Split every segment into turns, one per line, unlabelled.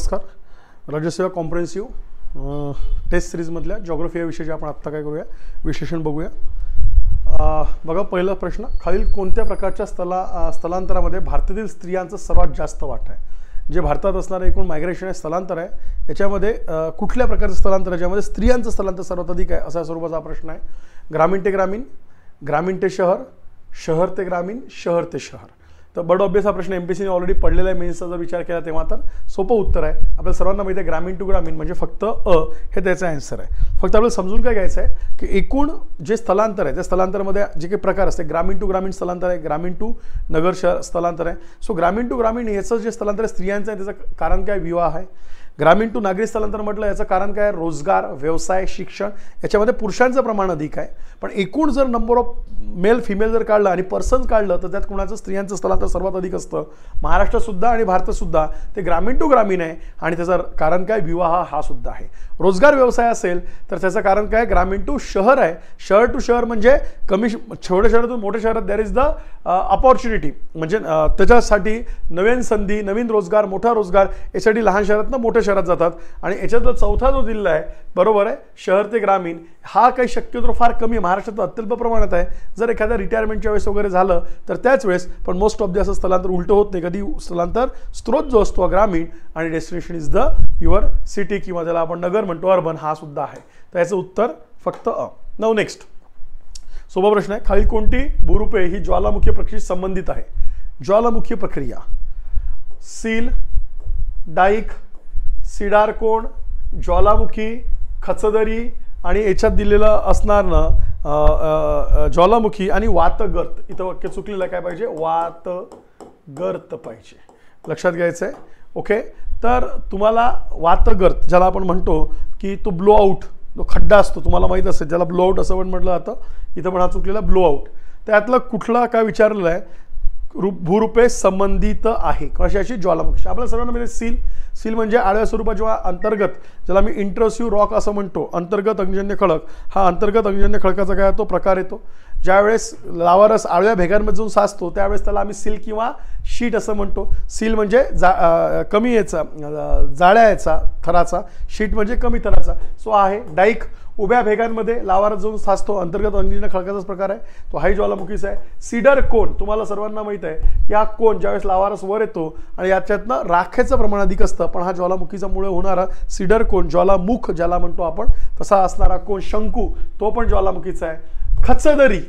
नमस्कार. राज्यसेवा comprehensive taste सिरीजमधल्या geography या विषयाचे आपण आत्ता काय करूया, विश्लेषण बघूया. बघा, पहिला प्रश्न, खालील कोणत्या प्रकारच्या स्थलांतरामध्ये भारतातील स्त्रियांचं सर्वात जास्त वाटा आहे? जे भारतात असणारं एकूण मायग्रेशन आहे, स्थलांतर आहे, याच्यामध्ये कुठल्या प्रकारचं स्थलांतर आहे ज्यामध्ये स्त्रियांचं स्थलांतर सर्वात अधिक आहे, असा स्वरूपाचा प्रश्न आहे. ग्रामीण ते ग्रामीण, ग्रामीण ते शहर, शहर ते ग्रामीण, शहर ते शहर. तर बड ऑब्वियस हा प्रश्न एमपीसीने ऑलरेडी पडलेला आहे. मेन्सचा जर विचार केला तेव्हा तर सोपं उत्तर आहे. आपल्याला सर्वांना माहिती आहे ग्रामीण टू ग्रामीण म्हणजे फक्त हे त्याचा आन्सर आहे. फक्त आपल्याला समजून काय घ्यायचं आहे की एकूण जे स्थलांतर आहे त्या स्थलांतरामध्ये जे काही प्रकार असते, ग्रामीण टू ग्रामीण स्थलांतर आहे, ग्रामीण टू नगर शहर स्थलांतर आहे. सो ग्रामीण टू ग्रामीण याचं जे स्थलांतर आहे स्त्रियांचं आहे, त्याचं कारण काय? विवाह आहे. ग्रामीण टू नागरी स्थलांतर म्हटलं याचं कारण काय? रोजगार, व्यवसाय, शिक्षण, याच्यामध्ये पुरुषांचं प्रमाण अधिक आहे. पण एकूण जर नंबर ऑफ मेल फिमेल जर काढलं आणि पर्सन काढलं तर त्यात कुणाचं स्त्रियांचं स्थलांतर सर्वात अधिक असतं. महाराष्ट्रातसुद्धा आणि भारतातसुद्धा ते ग्रामीण टू ग्रामीण आहे. आणि त्याचं कारण काय? विवाह हा सुद्धा आहे. रोजगार व्यवसाय असेल तर त्याचं कारण काय? ग्रामीण टू शहर आहे. शहर टू शहर म्हणजे कमी छोट्या शहरातून मोठ्या शहरात देअर इज द अपॉर्च्युनिटी, म्हणजे त्याच्यासाठी नवीन संधी, नवीन रोजगार, मोठा रोजगार यासाठी लहान शहरातनं मोठ्या शहरात जातात. आणि याच्यातला चौथा जो जिल्हा आहे, बरोबर आहे, शहर ते ग्रामीण, हा काही शक्यतो फार कमी आहे. महाराष्ट्रात अत्यल्प प्रमाणात आहे. जर एखाद्या रिटायरमेंटच्या वेळेस वगैरे झालं तर त्याच वेळेस, पण मोस्ट ऑफ द असं स्थलांतर उलटं होत नाही. कधी स्थलांतर स्त्रोत जो असतो ग्रामीण आणि destination is the your city किंवा ज्याला आपण नगर म्हणतो, अर्बन, हा सुद्धा आहे. तर याचं उत्तर फक्त अ. नाऊ नेक्स्ट, सोपा प्रश्न आहे. खालील कोणती भूरूपे ही ज्वालामुखी प्रक्रियेशी संबंधित आहे? ज्वालामुखी प्रक्रिया, सील, डाईक, सिडार कोण, ज्वालामुखी, खचदरी आणि याच्यात दिलेलं असणार ना ज्वालामुखी आणि वातगर्त. इथं वाक्य चुकलेलं काय पाहिजे? वातगर्त पाहिजे, लक्षात घ्यायचं आहे. ओके, तर तुम्हाला वातगर्त ज्याला आपण म्हणतो की तो ब्लो आउट जो खड्डा असतो तुम्हाला माहीत असेल, ज्याला ब्लो आउट असं पण म्हटलं जातं, इथं पण हा चुकलेला ब्लो आउट. त्यातलं कुठला काय विचारलेलं आहे? भूरूपे संबंधित आहे कशाशी? ज्वालामुखी. आपल्या सर्वांना म्हणजे सील, सील म्हणजे आडव्या स्वरूपात जेव्हा अंतर्गत, ज्याला मी इंट्रसिव्ह रॉक असं म्हणतो, अंतर्गत अग्निजन्य खडक, हा अंतर्गत अग्निजन्य खडकाचा काय तो प्रकार येतो. ज्यावेळेस लावारस आडव्या भेगांमध्ये जाऊन साचतो त्यावेळेस त्याला आम्ही सील किंवा शीट असं म्हणतो. सील म्हणजे कमी याचा, जाड्या याचा थराचा, शीट म्हणजे कमी थराचा. सो आहे डाईक, उभ्या भेगांमध्ये लावारस जाऊन साचतो, अंतर्गत अग्निजन्य खडकाचाच प्रकार आहे, तो हाही ज्वालामुखीचा आहे. सीडर कोन, तुम्हाला सर्वांना माहीत आहे की हा कोन ज्यावेळेस लावारस वर येतो आणि याच्यातनं राखेचं प्रमाण अधिक असतं, पण हा ज्वालामुखीचा मुळे होणारा सीडर कोन, ज्वालामुख ज्याला म्हणतो आपण, तसा असणारा कोन, शंकू, तो पण ज्वालामुखीचा आहे. खचदरी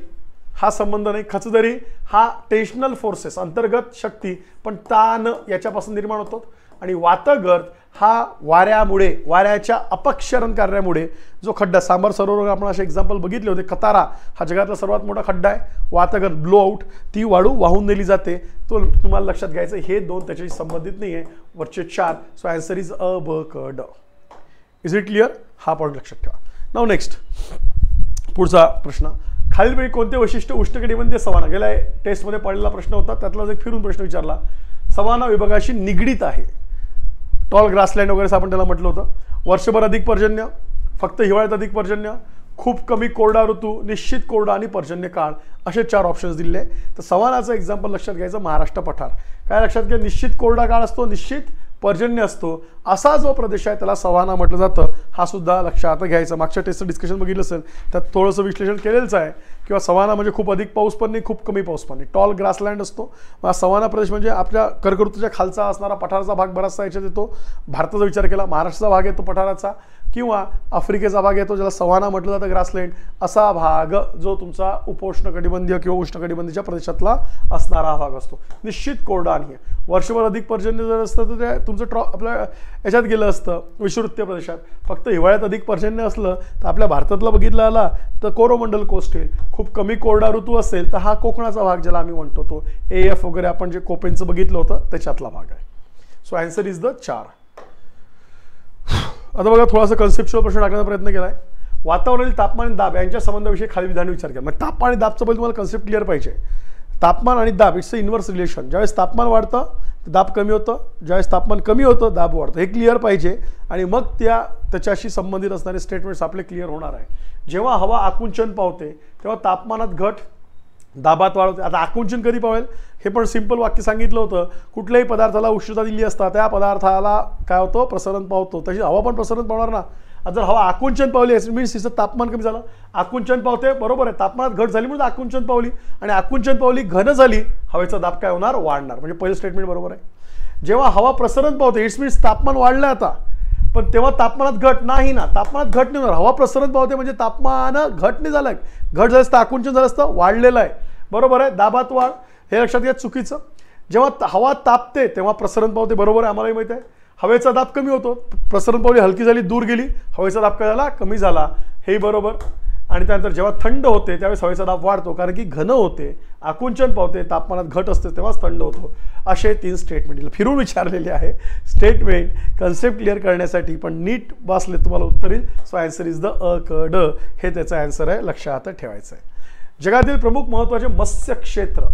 हा संबंध नाही. खचदरी हा टेन्शनल फोर्सेस, अंतर्गत शक्ती, पण ताण याच्यापासून निर्माण होतो. आणि वातगर्त हा वाऱ्यामुळे, वाऱ्याच्या अपक्षरण कार्यामुळे जो खड्डा, सांबर सरोवर आपण असे एक्झाम्पल बघितले होते. कतारा हा जगातला सर्वात मोठा खड्डा आहे. वातगर्त ब्लो आउट, ती वाळू वाहून नेली जाते. तो तुम्हाला लक्षात घ्यायचं. हे दोन त्याच्याशी संबंधित नाही आहे, वरचे चार. सो आन्सर इज अ, ब, क, ड. Is it clear? हा पॉईंट लक्षात ठेवा. नाऊ नेक्स्ट, पुढचा प्रश्न. खालीलपैकी कोणते वैशिष्ट्य उष्णकटिबंधीय सवाना, गेल्या टेस्टमध्ये पडलेला प्रश्न होता, त्यातला एक फिरून प्रश्न विचारला, सवाना विभागाशी निगडीत आहे? टॉल ग्रासलँड वगैरे आपण त्याला म्हटलं होतं. वर्षभर अधिक पर्जन्य, फक्त हिवाळ्यात अधिक पर्जन्य, खूप कमी कोरडा ऋतू, निश्चित कोरडा आणि पर्जन्य काळ, असे 4 ऑप्शन्स दिले. तर सवानाचं एक्झाम्पल लक्षात घ्यायचं, महाराष्ट्र पठार. काय लक्षात घ्या? निश्चित कोरडा काळ असतो, निश्चित पर्जन्य असतो, असा जो प्रदेश आहे त्याला सवाना म्हटलं जातं. हा सुद्धा लक्षात घ्यायचा. मागच्या टेस्टचं डिस्कशन बघितलं असेल, त्यात थोडंसं विश्लेषण केलेलंच आहे. किंवा सवाना म्हणजे खूप अधिक पाऊस पण नाही, खूप कमी पाऊस पण नाही. टॉल ग्रासलँड असतो. सवाना प्रदेश म्हणजे आपल्या कर्कवृत्ताच्या खालचा असणारा पठाराचा भाग बराचसा याच्यात येतो. भारताचा विचार केला, महाराष्ट्राचा भाग येतो पठाराचा, किंवा आफ्रिकेचा भाग येतो ज्याला सवाना म्हटलं जातं, ग्रासलँड. असा भाग जो तुमचा उपोष्णकटिबंधीय किंवा उष्णकटिबंधीच्या प्रदेशातला असणारा हा भाग असतो. निश्चित कोरडा आणि वर्षभर अधिक पर्जन्य जर असतं तर ते तुमचं आपल्या याच्यात गेलं असतं, विषुववृत्तीय प्रदेशात. फक्त हिवाळ्यात अधिक पर्जन्य असलं तर आपल्या भारतातला बघितलं आला तर कोरोमंडल कोस्टेल. खूप कमी कोरडा ऋतू असेल तर हा कोकणाचा भाग ज्याला आम्ही म्हणतो, तो AF वगैरे आपण जे कोपेनचं बघितलं होतं त्याच्यातला भाग आहे. So answer is the 4. आता बघा, थोडासा कन्सेप्च्युअल प्रश्न टाकण्याचा प्रयत्न केला आहे. वातावरणातील तापमान आणि दाब यांच्या संबंधाविषयी खाली विधान विचार केला. मग तापमान आणि दाबचं पहिले तुम्हाला कन्सेप्ट क्लिअर पाहिजे. तापमान आणि दाब इट्स अ इन्व्हर्स रिलेशन. ज्यावेळेस तापमान वाढतं दाब कमी होतं, ज्यावेळेस तापमान कमी होतं दाब वाढतं. हे क्लिअर पाहिजे आणि मग त्याच्याशी संबंधित असणारे स्टेटमेंट्स आपले क्लिअर होणार आहे. जेव्हा हवा आकुंचन पावते तेव्हा तापमानात घट दाबात वाढ होते. आता आकुंचन कधी पावेल हे पण सिंपल वाक्य सांगितलं होतं. कुठल्याही पदार्थाला उष्णता दिली असता त्या पदार्थाला काय होतं, प्रसरण पावतो. तशी हवा पण प्रसरण पावणार ना. जर हवा आकुंचन पावली मीन्स तिचं तापमान कमी झालं, आकुंचन पावते, बरोबर आहे. तापमानात घट झाली म्हणून आकुंचन पावली, आणि आकुंचन पावली घन झाली, हवेचा दाब काय होणार, वाढणार. म्हणजे पहिलं स्टेटमेंट बरोबर आहे. जेव्हा हवा प्रसरण पावते इट्स मीन्स तापमान वाढलं आता, पण तेव्हा तापमानात घट नाही ना, तापमानात घट नाही होणार. हवा प्रसरण पावते म्हणजे तापमान घट नाही झालं, घट झालं असतं आकुंचन झालं असतं, वाढलेलं आहे, बरोबर आहे. दाबात वाढ हे लक्षात घ्या, चुकीचं. जेव्हा हवा तापते तेव्हा प्रसरण पावते, बरोबर आहे, आम्हालाही माहिती आहे. हवेचा दाब कमी होतो, प्रसरण पावली हलकी झाली, दूर गेली, हवेचा दाब काय झाला, कमी झाला, हेही बरोबर. आणि त्यानंतर जेव्हा थंड होते त्यावेळेस हवेचा दाब वाढतो, कारण की घन होते, आकुंचन पावते, तापमानात घट असते तेव्हाच थंड होतो. असे 3 स्टेटमेंट फिरून विचारलेले आहे. स्टेटमेंट कन्सेप्ट क्लिअर करण्यासाठी, पण नीट वाचले तुम्हाला उत्तर येईल. सो आन्सर इज द अ क ड हे त्याचा आन्सर आहे, लक्षात ठेवायचं आहे. जगातील प्रमुख महत्त्वाचे मत्स्य क्षेत्र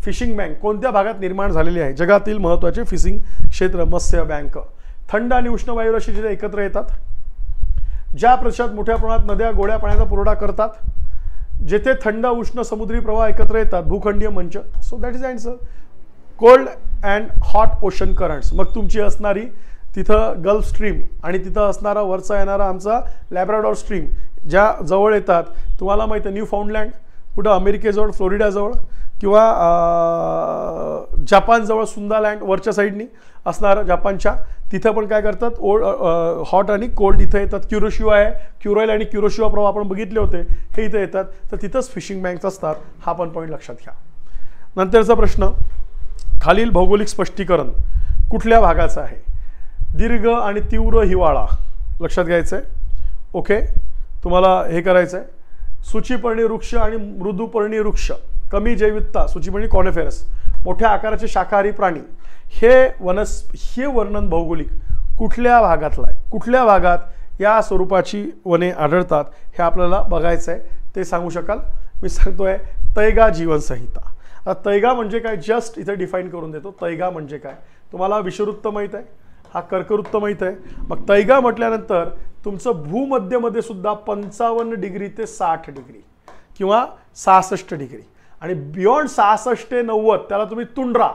फिशिंग बँक कोणत्या भागात निर्माण झालेली आहे? जगातील महत्त्वाचे फिशिंग क्षेत्र मत्स्य बँक थंड आणि उष्ण वायुराशी जिथे एकत्र येतात, ज्या प्रदेशात मोठ्या प्रमाणात नद्या गोड्या पाण्याचा पुरवठा करतात, जेथे थंड उष्ण समुद्री प्रवाह एकत्र येतात, भूखंडीय मंच. So that is answer. Cold and hot ocean currents, मग तुमची असणारी तिथं गल्फ स्ट्रीम आणि तिथं असणारा वरचा येणारा आमचा लॅब्राडॉर स्ट्रीम, ज्या जवळ येतात. तुम्हाला माहिती आहे न्यू फाउंडलँड कुठं, अमेरिकेजवळ फ्लोरिडाजवळ, किंवा जपानजवळ सुंदालँड वरच्या साईडनी असणार जपानच्या, तिथं पण काय करतात, हॉट आणि कोल्ड इथं येतात. क्युरोशिवा आहे, क्युराईल आणि क्युरोशिवा प्रवाह आपण बघितले होते, हे इथं येतात. तर तिथंच फिशिंग बँक्स असतात. हा पण पॉईंट लक्षात घ्या. नंतरचा प्रश्न, खालील भौगोलिक स्पष्टीकरण कुठल्या भागाचं आहे? दीर्घ आणि तीव्र हिवाळा लक्षात घ्यायचं आहे. ओके, तुम्हाला हे करायचं आहे. सूचीपर्णी वृक्ष आणि मृदुपर्णी वृक्ष, कमी जैविकता, सूचीपर्णी कॉनिफेरस, मोठ्या आकाराचे शाकाहारी प्राणी, हे वर्णन भौगोलिक कुठल्या भागातलं आहे? कुठल्या भागात या स्वरूपाची वने आढळतात हे आपल्याला बघायचं आहे. ते सांगू शकाल? मी सांगतोय तैगा जीवनसंहिता. आता तैगा म्हणजे काय, जस्ट इथे डिफाईन करून देतो. तैगा म्हणजे काय, तुम्हाला विषुववृत्त माहीत आहे, हा कर्कवृत्त माहीत आहे. मग तैगा म्हटल्यानंतर तुमचं भूमध्यमध्ये सुद्धा 55 डिग्री ते 60 डिग्री किंवा 66 डिग्री, आणि बियॉन्ड 66 ते 90 त्याला तुम्ही तुंड्रा,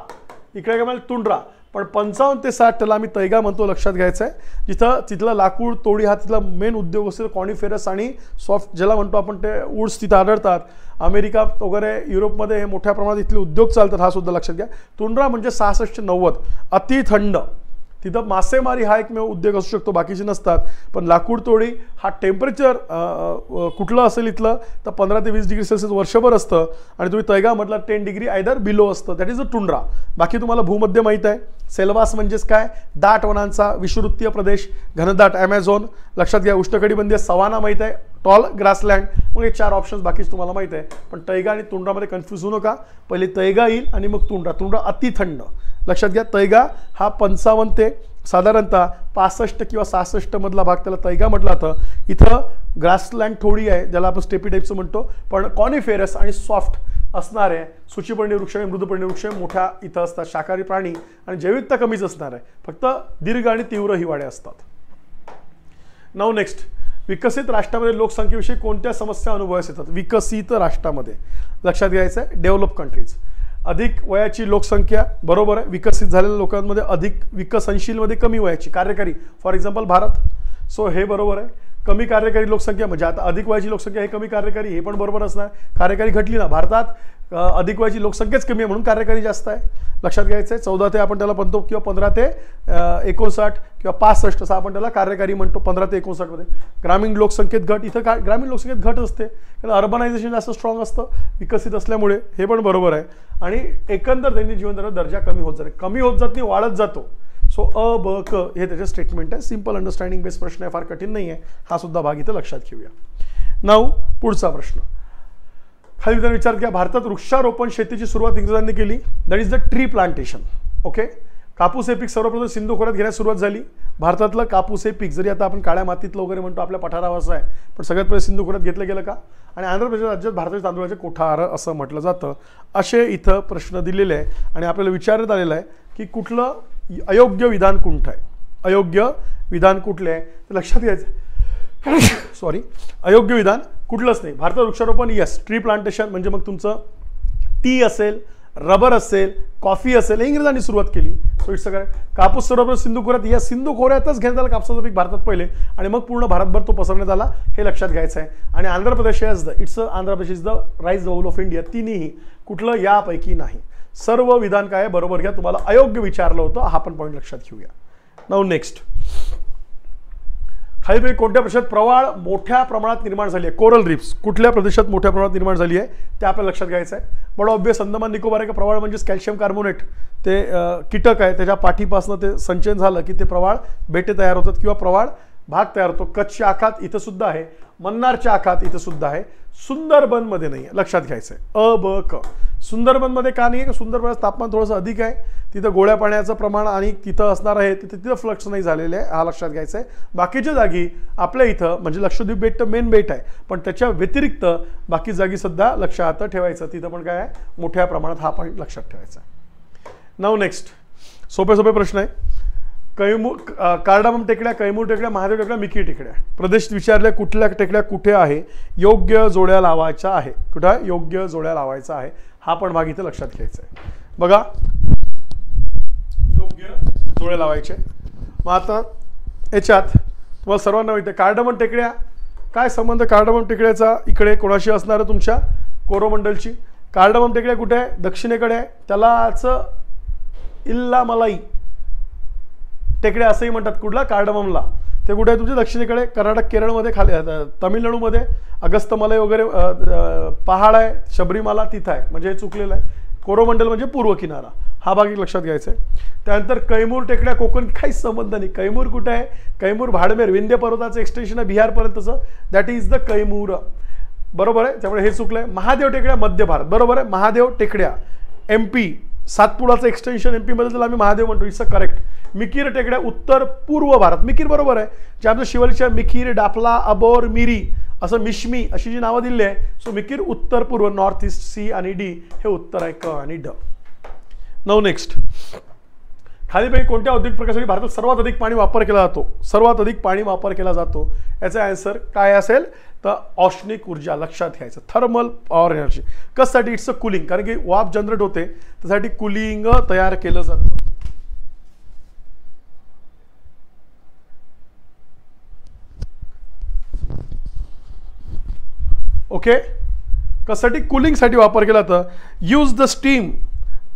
इकडे काय म्हणजे तुंड्रा, पण 55 ते 60 त्याला आम्ही तैगा म्हणतो. लक्षात घ्यायचं आहे. जिथं तिथलं लाकूड तोडी हा तिथला मेन उद्योग असतो. कॉनिफेरस आणि सॉफ्ट ज्याला म्हणतो आपण, ते वूड्स तिथं आढळतात. अमेरिका वगैरे युरोपमध्ये हे मोठ्या प्रमाणात इथले उद्योग चालतात, हा सुद्धा लक्षात घ्या. तुंड्रा म्हणजे 66 ते 90, अति थंड. तिथं मासेमारी हा एकमेव उद्योग असू शकतो, बाकीचे नसतात. पण लाकूड तोडी हा टेम्परेचर कुठलं असेल इथलं तर 15 ते 20 डिग्री सेल्सिअस वर्षभर असतं. आणि तुम्ही तैगा म्हटलं 10 डिग्री आयदर बिलो असतं, दॅट इज अ टुंड्रा. बाकी तुम्हाला भूमध्य माहीत आहे. सेल्वास म्हणजेच काय, दाट वनांचा विषुवृत्तीय प्रदेश, घनदाट ॲमेझॉन लक्षात घ्या. उष्णकटिबंधीय सवाना माहीत आहे, टॉल ग्रासलँड. मग हे 4 ऑप्शन्स बाकीच तुम्हाला माहीत आहे. पण तैगा आणि तुंड्रामध्ये कन्फ्यूज होऊ नका. पहिले तैगा येईल आणि मग तुंड्रा. तुंड्रा अति थंड लक्षात घ्या. तैगा हा 55 ते साधारणतः 65 किंवा 66 मधला भाग, त्याला तैगा म्हटलं जातं. इथं ग्रासलँड थोडी आहे, ज्याला आपण स्टेपी टाईपचं म्हणतो, पण कॉनिफेरस आणि सॉफ्ट असणारे सूचीपर्णी वृक्ष आणि मृदुपर्णी वृक्ष मोठ्या इथं असतात. शाकाहारी प्राणी आणि जैविकता कमीच असणार आहे, फक्त दीर्घ आणि तीव्र हिवाळे असतात. नाव नेक्स्ट, विकसित राष्ट्रामध्ये लोकसंख्येविषयी कोणत्या समस्या अनुभवास येतात? विकसित राष्ट्रामध्ये लक्षात घ्यायचं आहे, डेव्हलप कंट्रीज. अधिक वयाची लोकसंख्या, बरोबर आहे. विकसित झालेल्या लोकांमध्ये अधिक, विकसनशीलमध्ये कमी वयाची कार्यकारी, फॉर एक्झाम्पल भारत. सो हे बरोबर आहे. कमी कार्यकारी लोकसंख्या म्हणजे आता अधिक वयाची लोकसंख्या हे कमी कार्यकारी, हे पण बरोबर असणार. कार्यकारी घटली ना, भारतात अधिक वयाची लोकसंख्याच कमी आहे म्हणून कार्यकारी जास्त आहे. लक्षात घ्यायचं आहे. 14 ते आपण त्याला म्हणतो, किंवा 15 ते 59 किंवा 65 असं आपण त्याला कार्यकारी म्हणतो. 15 ते 59 मध्ये. ग्रामीण लोकसंख्येत घट, इथं ग्रामीण लोकसंख्येत घट असते, कारण अर्बनायझेशन जास्त स्ट्रॉंग असतं विकसित असल्यामुळे, हे पण बरोबर आहे. आणि एकंदर दैनिक जीवन दर्जा कमी होत जाते, कमी होत जात नाही, वाढत जातो. सो अ ब क हे त्याचे स्टेटमेंट आहे. सिंपल अंडरस्टँडिंग बेस्ड प्रश्न आहे, फार कठीण नाही आहे. हा सुद्धा भाग इथं लक्षात घेऊया. नाव पुढचा प्रश्न, खाली त्यांनी विचार केला, भारतात वृक्षारोपण शेतीची सुरुवात इंग्रजांनी केली. That is the tree plantation. Okay, कापूस हे पीक सर्वप्रथम सिंधू खोऱ्यात घेण्यास सुरुवात झाली. भारतातलं कापूस हे पीक, जरी आता आपण काळ्या मातीतलं वगैरे म्हणतो, आपल्या पठारावर असं आहे, पण सगळ्यात पहिले सिंधू खोऱ्यात घेतलं गेलं का? आणि आंध्र प्रदेश राज्यात भारताच्या तांदूळाचे कोठार असं म्हटलं जातं. असे इथं प्रश्न दिलेले आहे. आणि आपल्याला विचारण्यात आलेलं आहे की कुठलं अयोग्य विधान कोणतं आहे? अयोग्य विधान कुठले आहे ते लक्षात घ्यायचं. सॉरी, अयोग्य विधान कुठलंच नाही. भारतात वृक्षारोपण, यस. ट्री प्लांटेशन म्हणजे मग तुमचं टी असेल, रबर असेल, कॉफी असेल, हे इंग्रजांनी सुरुवात केली. सो इट्स काय कापूस सर्वप्रथम सिंधू खोऱ्यात, या सिंधू खोऱ्यातच घेण्यात आला कापसाचं पीक भारतात पहिले आणि मग पूर्ण भारतभर तो पसरण्यात आला, हे लक्षात घ्यायचं आहे. आणि Andhra Pradesh Andhra Pradesh is the rice bowl of India, तिन्ही कुठलं यापैकी नाही. सर्व विधान काय बरोबर घ्या, तुम्हाला अयोग्य विचारलं होतं, हा पण पॉईंट लक्षात घेऊया. नाउ नेक्स्ट, खालीलपैकी कोणत्या प्रदेशात प्रवाळ मोठ्या प्रमाणात निर्माण झाली आहे? कोरल रीफ्स कुठल्या प्रदेशात मोठ्या प्रमाणात निर्माण झाली आहे ते आपल्याला लक्षात घ्यायचं आहे. बड ऑब्वियस अंदमान निकोबार आहे का? प्रवाळ म्हणजेच कॅल्शियम कार्बोनेट, ते कीटक आहे, त्याच्या पाठीपासून ते संचयन झालं की ते प्रवाळ बेटे तयार होतात किंवा प्रवाळ भाग तयार होतो. कच्छच्या आखात इथं सुद्धा आहे, मन्नारच्या आखात इथं सुद्धा आहे, सुंदरबनमध्ये नाही आहे, लक्षात घ्यायचं आहे. अ ब क. सुंदरबनमध्ये का नाही आहे? सुंदरबनाचं तापमान थोडंसं अधिक आहे, तिथं गोळ्या पाण्याचं प्रमाण आणि तिथं असणार आहे, तिथं फ्लक्स नाही झालेले आहे, हा लक्षात घ्यायचा आहे. बाकीच्या जागी आपल्या इथं म्हणजे लक्षद्वीप बेट तर मेन बेट आहे, पण त्याच्या व्यतिरिक्त बाकी जागी सुद्धा लक्षात ठेवायचं, तिथं पण काय आहे मोठ्या प्रमाणात, हा पॉईंट लक्षात ठेवायचा आहे. नाउ नेक्स्ट, सोपे प्रश्न आहे. कार्डामम टेकड्या, कैमूर टेकड्या, महादेव टेकड्या, मिकी टेकड्या. प्रदेश विचारले कुठल्या टेकड्या कुठे आहे, योग्य जोड्या लावायच्या आहे. कुठं आहे? योग्य जोड्या लावायचा आहे, हा पण भाग इथं लक्षात घ्यायचा आहे. बघा, योग्य जोड्या लावायचे. मग आता याच्यात तुम्हाला सर्वांना माहिती आहे कार्डामम टेकड्या, काय संबंध कार्डामम टेकड्याचा इकडे कोणाशी असणार आहे? तुमच्या कोरोमंडलची. कार्डामम टेकड्या कुठे आहे? दक्षिणेकडे आहे, त्यालाच इल्लामलाई टेकड्या असंही म्हणतात. कुठला? कार्डममला. ते कुठे आहे? तुमच्या दक्षिणेकडे, कर्नाटक, केरळमध्ये, खाली तमिळनाडूमध्ये अगस्तमलाई वगैरे पहाड आहे, शबरीमाला तिथं आहे, म्हणजे हे चुकलेलं आहे. कोरोमंडल म्हणजे पूर्व किनारा, हा भाग एक लक्षात घ्यायचा आहे. त्यानंतर कैमूर टेकड्या, कोकण, काहीच संबंध नाही. कैमूर कुठे आहे? कैमूर भाडमेर, विंध्य पर्वताचं एक्सटेन्शन आहे बिहारपर्यंतचं, दॅट इज द कैमूर, बरोबर आहे, त्यामुळे हे चुकलं आहे. महादेव टेकड्या मध्य भारत, बरोबर आहे. महादेव टेकड्या MP, सातपुडाचं एक्सटेन्शन MP मध्ये, त्याला आम्ही महादेव म्हणतो, इट्स करेक्ट. मिकीर टेकड्या उत्तर पूर्व भारत, मिकीर बरोबर आहे. जे आमच्या शिवलीच्या मिकीर, डापला, अबोर, मिरी असं मिश्मी अशी जी नावं दिली आहे, सो मिकीर उत्तर पूर्व, नॉर्थ ईस्ट, C आणि D हे उत्तर आहे, क आणि ड. नाउ नेक्स्ट, खालीलपैकी कोणत्या औद्योगिक प्रकारासाठी भारतात सर्वात अधिक पाणी वापर केला जातो? सर्वात अधिक पाणी वापर केला जातो, याचा आन्सर काय असेल तर औष्णिक ऊर्जा, लक्षात घ्यायचं. Thermal power energy. कशासाठी? इट्स अ कूलिंग, कारण की वाफ जनरेट होते, त्यासाठी कूलिंग तयार केलं जातं. ओके, कशासाठी? कूलिंगसाठी वापर केला तर use the steam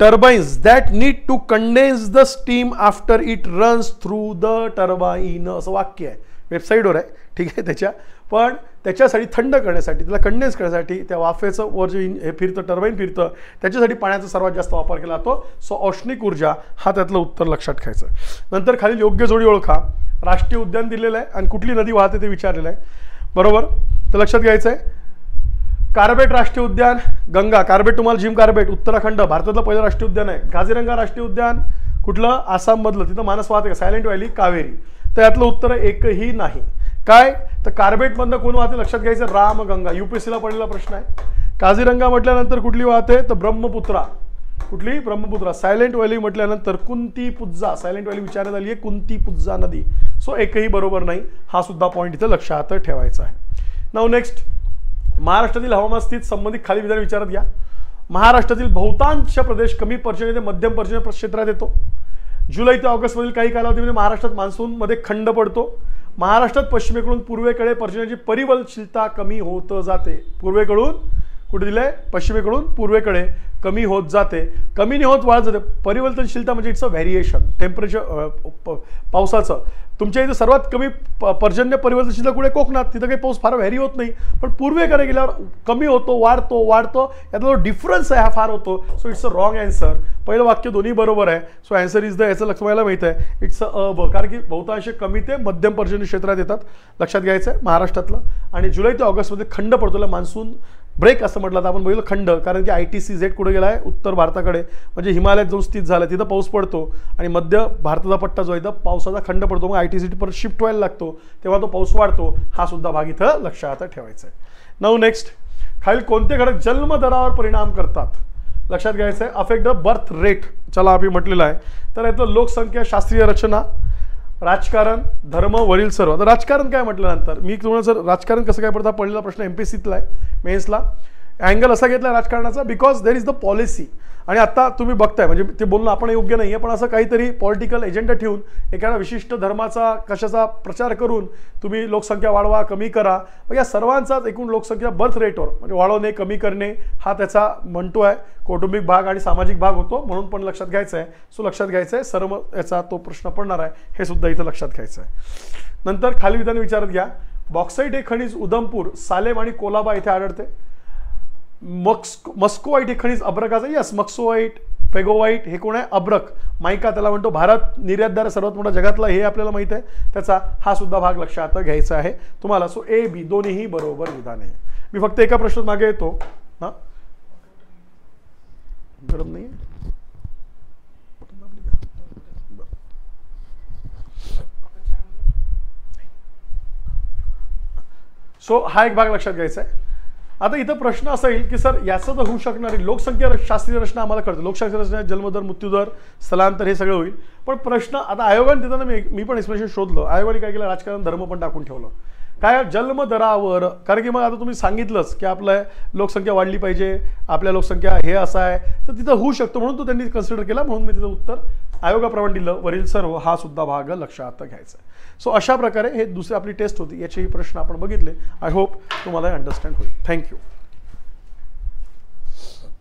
turbines that need to condense the steam after it runs through the turbine, असं वाक्य आहे, वेबसाईटवर आहे, ठीक आहे. पण त्याच्यासाठी थंड करण्यासाठी, त्याला कंडेन्स करण्यासाठी, त्या वाफेचं वर जे हे फिरतं, टर्बाइन फिरतं, त्याच्यासाठी पाण्याचा सर्वात जास्त वापर केला जातो. सो औष्णिक ऊर्जा हा त्यातलं उत्तर लक्षात घ्यायचं. नंतर खालील योग्य जोडी ओळखा. राष्ट्रीय उद्यान दिलेलं आहे आणि कुठली नदी वाहते ते विचारलेलं आहे, बरोबर, तर लक्षात घ्यायचं आहे. कार्बेट राष्ट्रीय उद्यान, गंगा. कार्बेट तुम्हाला जिम कार्बेट, उत्तराखंड, भारतातलं पहिलं राष्ट्रीय उद्यान आहे. काझीरंगा राष्ट्रीय उद्यान कुठलं? आसाममधलं, तिथं मानस वाहते का? Silent valley, Kaveri. तर यातलं उत्तर एकही नाही. काय तर कार्बेटमधनं कोण वाहते लक्षात घ्यायचं? रामगंगा. UPSCला पडलेला प्रश्न आहे. काझीरंगा म्हटल्यानंतर कुठली वाहते तर ब्रह्मपुत्रा. कुठली? ब्रह्मपुत्रा. सायलेंट व्हॅली म्हटल्यानंतर कुंतीपुझा, सायलेंट व्हॅली विचारण्यात आली आहे, कुंतीपुझा नदी. सो एकही बरोबर नाही, हा सुद्धा पॉईंट इथं लक्षात ठेवायचा आहे. नाउ नेक्स्ट, महाराष्ट्रातील हवामान स्थिती संबंधित खाली विधान विचारात घ्या. महाराष्ट्रातील बहुतांश प्रदेश कमी पर्जन्य ते मध्यम पर्जन्य क्षेत्रात येतो. जुलै ते ऑगस्टमधील काही कालावधीमध्ये महाराष्ट्रात मान्सूनमध्ये खंड पडतो. महाराष्ट्रात पश्चिमेकडून पूर्वेकडे पर्जन्याची परिवलनशीलता कमी होत जाते. पूर्वेकडून कुठे दिलंय? पश्चिमेकडून पूर्वेकडे कमी होत जाते, कमी नाही होत, वाढत जाते. परिवर्तनशीलता म्हणजे इट्स अ व्हॅरिएशन, टेम्परेचर पावसाचं. तुमच्या इथे सर्वात कमी पर्जन्य परिवर्तनशीलता कुठे? कोकणात. तिथं काही पाऊस फार व्हॅरी होत नाही, पण पूर्वेकडे गेल्यावर कमी होतो, वाढतो, यातला जो डिफरन्स आहे हा फार होतो. So it's a wrong answer. पहिलं वाक्य दोन्ही बरोबर आहे, सो आन्सर इज द, याचं लक्ष व्हायला माहिती आहे, इट्स अ ब, कारण की बहुतांश कमी ते मध्यम पर्जन्य क्षेत्रात येतात, लक्षात घ्यायचं आहे महाराष्ट्रातलं. आणि जुलै ते ऑगस्टमध्ये खंड पडतो, मान्सून ब्रेक असं म्हटलं तर आपण बघितलं खंड, कारण की ITCZ कुठे गेला आहे? उत्तर भारताकडे, म्हणजे हिमालयात जाऊन स्थित झालं, तिथं पाऊस पडतो आणि मध्य भारताचा पट्टा जो आहे तर पावसाचा खंड पडतो, मग ITCZ परत शिफ्ट व्हायला लागतो, तेव्हा तो पाऊस वाढतो. हा सुद्धा भाग इथं लक्षात ठेवायचा आहे. नाउ नेक्स्ट, खालील कोणते घटक जन्मदरावर परिणाम करतात? लक्षात घ्यायचं आहे. अफेक्ट द बर्थ रेट, चला आपण म्हटलेलं आहे. तर यातलं लोकसंख्या, शास्त्रीय रचना, राजकारण, धर्म, वरील सर्व. तर राजकारण काय म्हटल्यानंतर मी तुम्हाला, सर राजकारण कसं काय पडतं? पडलेला प्रश्न MPSCतला आहे, मेन्सला. अँगल असा घेतला राजकारणाचा because there is the policy. आणि आता तुम्ही बघताय म्हणजे ते बोलणं आपण योग्य नाही आहे, पण असं काहीतरी पॉलिटिकल एजेंडा ठेवून एखाद्या विशिष्ट धर्माचा कशाचा प्रचार करून तुम्ही लोकसंख्या वाढवा कमी करा, मग या सर्वांचाच एकूण लोकसंख्या बर्थ रेटवर म्हणजे वाढवणे कमी करणे हा त्याचा म्हणतो आहे. कौटुंबिक भाग आणि सामाजिक भाग होतो म्हणून पण लक्षात घ्यायचं आहे. सो लक्षात घ्यायचं आहे सर्व याचा तो प्रश्न पडणार आहे हे सुद्धा इथं लक्षात घ्यायचं आहे. नंतर खाली विधान विचारत घ्या. बॉक्साईट हे खनिज उधमपूर, सालेम आणि कोलाबा इथे आढळते. मस्कोवाईट हे खनिज अब्रकाचं. यस, मस्कोवाईट, पेगोवाईट हे कोण आहे? अब्रक. मायका त्याला म्हणतो. भारत निर्यातदार सर्वात मोठा जगातला हे आपल्याला माहित आहे. त्याचा हा सुद्धा भाग लक्षात घ्यायचा आहे तुम्हाला. सो ए बी दोन्हीही बरोबर विधान आहे. मी फक्त एका प्रश्न मागे येतो. हा गरम नाही सो हा एक भाग लक्षात घ्यायचा आहे. आता इथं प्रश्न असा येईल की सर याचं तर होऊ शकणारी लोकसंख्या शास्त्रीय रचना आम्हाला कळतं. लोकसंख्या रचना जन्मदर, मृत्यूदर, स्थलांतर हे सगळं होईल. पण प्रश्न आता आयोगाने देताना मी पण एक्सप्लेनेशन शोधलं. आयोगाने काय केलं? राजकारण धर्म पण टाकून ठेवलं. काय जन्मदरावर, कारण की मग आता तुम्ही सांगितलंच की आपलं लोकसंख्या वाढली पाहिजे, आपल्या लोकसंख्या हे असं आहे तर तिथं होऊ शकतो म्हणून तो त्यांनी कन्सिडर केला. म्हणून मी तिथं उत्तर आयोगाप्रमाणे दिलं. वरील सर्व हा सुद्धा भाग लक्षात घ्यायचा आहे. सो अशा प्रकारे हे दुसरी आपली टेस्ट होती. याचेही प्रश्न आपण बघितले. आय होप तुम्हाला अंडरस्टँड होईल. थँक्यू.